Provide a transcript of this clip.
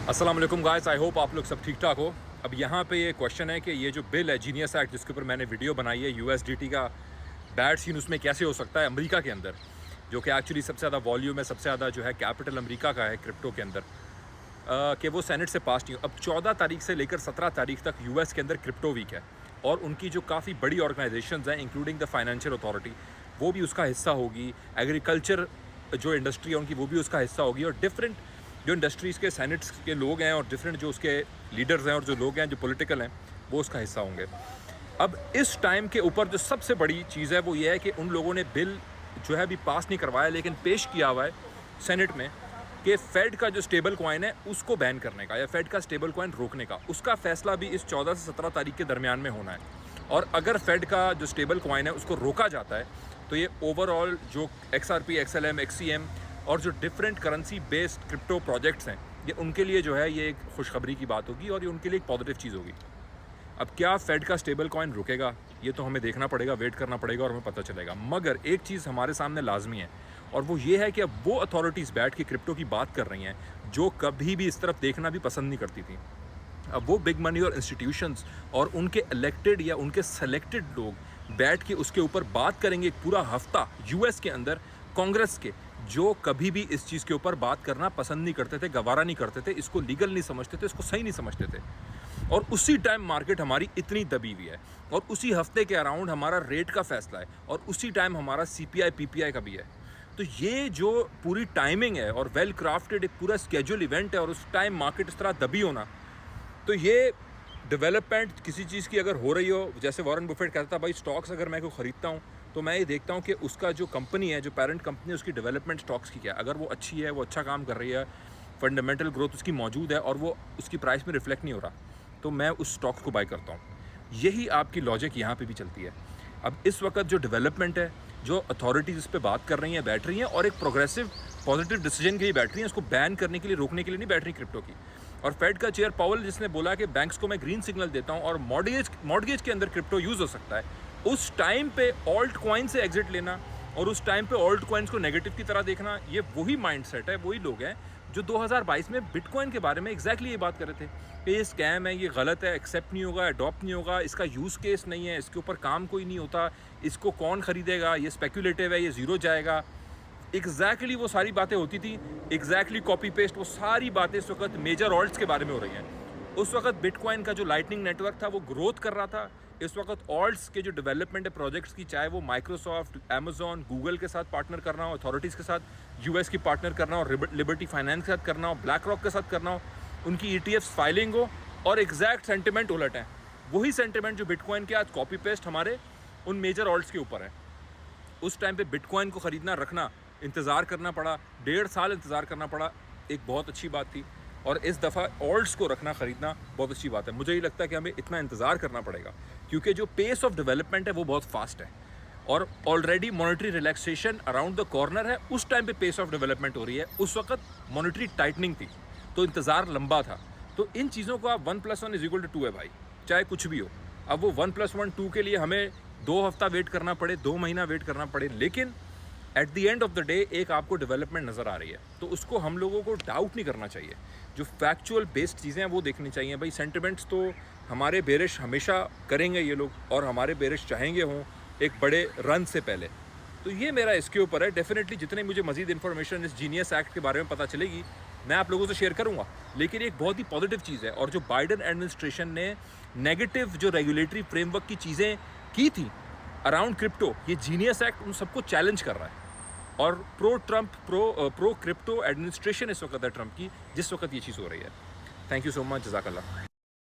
अस्सलाम वालेकुम guys, I hope आप लोग सब ठीक ठाक हो। अब यहाँ पे ये क्वेश्चन है कि ये जो बिल है जीनियस एक्ट जिसके ऊपर मैंने वीडियो बनाई है यूएसडीटी का बैड सीन उसमें कैसे हो सकता है अमेरिका के अंदर, जो कि एक्चुअली सबसे ज़्यादा वॉल्यूम है, सबसे ज़्यादा जो है कैपिटल अमेरिका का है क्रिप्टो के अंदर, कि वो सेनेट से पास नहीं हो। अब 14 तारीख से लेकर 17 तारीख तक यूएस के अंदर क्रिप्टो वीक है और उनकी जो काफ़ी बड़ी ऑर्गेनाइजेशंस हैं इंक्लूडिंग द फाइनेंशियल अथॉरिटी वो भी उसका हिस्सा होगी, एग्रीकल्चर जो इंडस्ट्री है उनकी वो भी उसका हिस्सा होगी, और डिफरेंट जो इंडस्ट्रीज़ के सेनेट्स के लोग हैं और डिफरेंट जो उसके लीडर्स हैं और जो लोग हैं जो पॉलिटिकल हैं वो उसका हिस्सा होंगे। अब इस टाइम के ऊपर जो सबसे बड़ी चीज़ है वो ये है कि उन लोगों ने बिल जो है अभी पास नहीं करवाया लेकिन पेश किया हुआ है सेनेट में कि फ़ेड का जो स्टेबल कॉइन है उसको बैन करने का या फ़ेड का स्टेबल कॉइन रोकने का, उसका फ़ैसला भी इस 14 से 17 तारीख के दरमियान में होना है। और अगर फ़ेड का जो स्टेबल कॉइन है उसको रोका जाता है तो ये ओवरऑल जो XRP, XLM, XCM और जो different currency based crypto projects हैं ये उनके लिए जो है ये एक खुशखबरी की बात होगी और ये उनके लिए एक पॉजिटिव चीज़ होगी। अब क्या फ़ेड का स्टेबल कॉइन रुकेगा ये तो हमें देखना पड़ेगा, वेट करना पड़ेगा और हमें पता चलेगा। मगर एक चीज़ हमारे सामने लाजमी है और वो ये है कि अब वो अथॉरिटीज़ बैठ के क्रिप्टो की बात कर रही हैं जो कभी भी इस तरफ देखना भी पसंद नहीं करती थी। अब वो बिग मनी और इंस्टीट्यूशंस और उनके इलेक्टेड या उनके सेलेक्टेड लोग बैठ के उसके ऊपर बात करेंगे एक पूरा हफ्ता यूएस के अंदर, कांग्रेस के जो कभी भी इस चीज़ के ऊपर बात करना पसंद नहीं करते थे, गवारा नहीं करते थे, इसको लीगल नहीं समझते थे, इसको सही नहीं समझते थे। और उसी टाइम मार्केट हमारी इतनी दबी हुई है और उसी हफ्ते के अराउंड हमारा रेट का फैसला है और उसी टाइम हमारा CPI PPI का भी है। तो ये जो पूरी टाइमिंग है और वेल क्राफ्टेड एक पूरा स्केड्यूल इवेंट है और उस टाइम मार्केट इस तरह दबी होना, तो ये डेवलपमेंट किसी चीज़ की अगर हो रही हो, जैसे वॉरेन बफेट कहता था भाई स्टॉक्स अगर मैं कोई ख़रीदता हूँ तो मैं ये देखता हूँ कि उसका जो कंपनी है, जो पेरेंट कंपनी है, उसकी डेवलपमेंट स्टॉक्स की क्या है। अगर वो अच्छी है, वो अच्छा काम कर रही है, फंडामेंटल ग्रोथ उसकी मौजूद है और वो उसकी प्राइस में रिफ्लेक्ट नहीं हो रहा, तो मैं उस स्टॉक को बाय करता हूँ। यही आपकी लॉजिक यहाँ पे भी चलती है। अब इस वक्त जो डेवलपमेंट है, जो अथॉरिटीज़ इस पर बात कर रही हैं, बैठ रही हैं और एक प्रोग्रेसिव पॉजिटिव डिसीजन के लिए बैठ रही हैं, उसको बैन करने के लिए, रोकने के लिए नहीं बैठ रही क्रिप्टो की। और फेड का चेयर पावेल जिसने बोला कि बैंक्स को मैं ग्रीन सिग्नल देता हूँ और मॉर्गेज के अंदर क्रिप्टो यूज़ हो सकता है, उस टाइम पे ऑल्ट कॉइन से एग्जिट लेना और उस टाइम पे ऑल्ट कॉइन्स को नेगेटिव की तरह देखना, ये वही माइंडसेट है, वही लोग हैं जो 2022 में बिटकॉइन के बारे में एग्जैक्टली ये बात कर रहे थे कि ये स्कैम है, ये गलत है, एक्सेप्ट नहीं होगा, अडॉप्ट नहीं होगा, इसका यूज़ केस नहीं है, इसके ऊपर काम कोई नहीं होता, इसको कौन ख़रीदेगा, ये स्पेकुलेटिव है, ये ज़ीरो जाएगा। एग्जैक्टली वो सारी बातें होती थी, एग्जैक्टली कॉपी पेस्ट वो सारी बातें इस वक्त मेजर ऑल्ट्स के बारे में हो रही हैं। उस वक्त बिटकॉइन का जो लाइटनिंग नेटवर्क था वो ग्रोथ कर रहा था। इस वक्त ऑल्ट्स के जो डेवलपमेंट है प्रोजेक्ट्स की, चाहे वो माइक्रोसॉफ्ट, अमेजॉन, गूगल के साथ पार्टनर करना हो, अथॉरिटीज़ के साथ, यूएस की पार्टनर करना हो, लिबर्टी फाइनेंस के साथ करना हो, ब्लैक रॉक के साथ करना हो, उनकी ETFs फाइलिंग हो और एग्जैक्ट सेंटिमेंट उलट है। वही सेंटिमेंट जो बिटकॉइन के आज कॉपी पेस्ट हमारे उन मेजर ऑल्ट्स के ऊपर है। उस टाइम पे बिटकॉइन को ख़रीदना, रखना, इंतज़ार करना पड़ा, 1.5 साल इंतज़ार करना पड़ा, एक बहुत अच्छी बात थी। और इस दफ़ा ऑल्ट्स को रखना, ख़रीदना बहुत अच्छी बात है। मुझे ये लगता है कि हमें इतना इंतज़ार करना पड़ेगा क्योंकि जो पेस ऑफ डेवलपमेंट है वो बहुत फास्ट है और already monetary relaxation around the corner है। उस टाइम पे पेस ऑफ डेवलपमेंट हो रही है, उस वक्त मॉनेटरी टाइटनिंग थी, तो इंतज़ार लंबा था। तो इन चीज़ों को आप 1+1 = 2 है भाई, चाहे कुछ भी हो। अब वो 1+1 2 के लिए हमें 2 हफ्ता वेट करना पड़े, 2 महीना वेट करना पड़े, लेकिन at the end of the day एक आपको डेवलपमेंट नज़र आ रही है, तो उसको हम लोगों को डाउट नहीं करना चाहिए। जो फैक्चुअल बेस्ड चीज़ें हैं वो देखनी चाहिए। भाई सेंटिमेंट्स तो हमारे बेरिश हमेशा करेंगे ये लोग और हमारे बेरिश चाहेंगे हों एक बड़े रन से पहले। तो ये मेरा इसके ऊपर है। डेफिनेटली जितने मुझे मजीद इन्फॉर्मेशन इस जीनियस एक्ट के बारे में पता चलेगी मैं आप लोगों से शेयर करूँगा। लेकिन एक बहुत ही पॉजिटिव चीज़ है और जो बाइडन एडमिनिस्ट्रेशन ने नेगेटिव जो रेगुलेटरी फ्रेमवर्क की चीज़ें की थी अराउंड क्रिप्टो, ये जीनियस एक्ट उन सबको चैलेंज कर रहा है। और प्रो क्रिप्टो एडमिनिस्ट्रेशन इस वक्त है ट्रंप की, जिस वक्त ये चीज़ हो रही है। थैंक यू सो मच, जज़ाकल्लाह।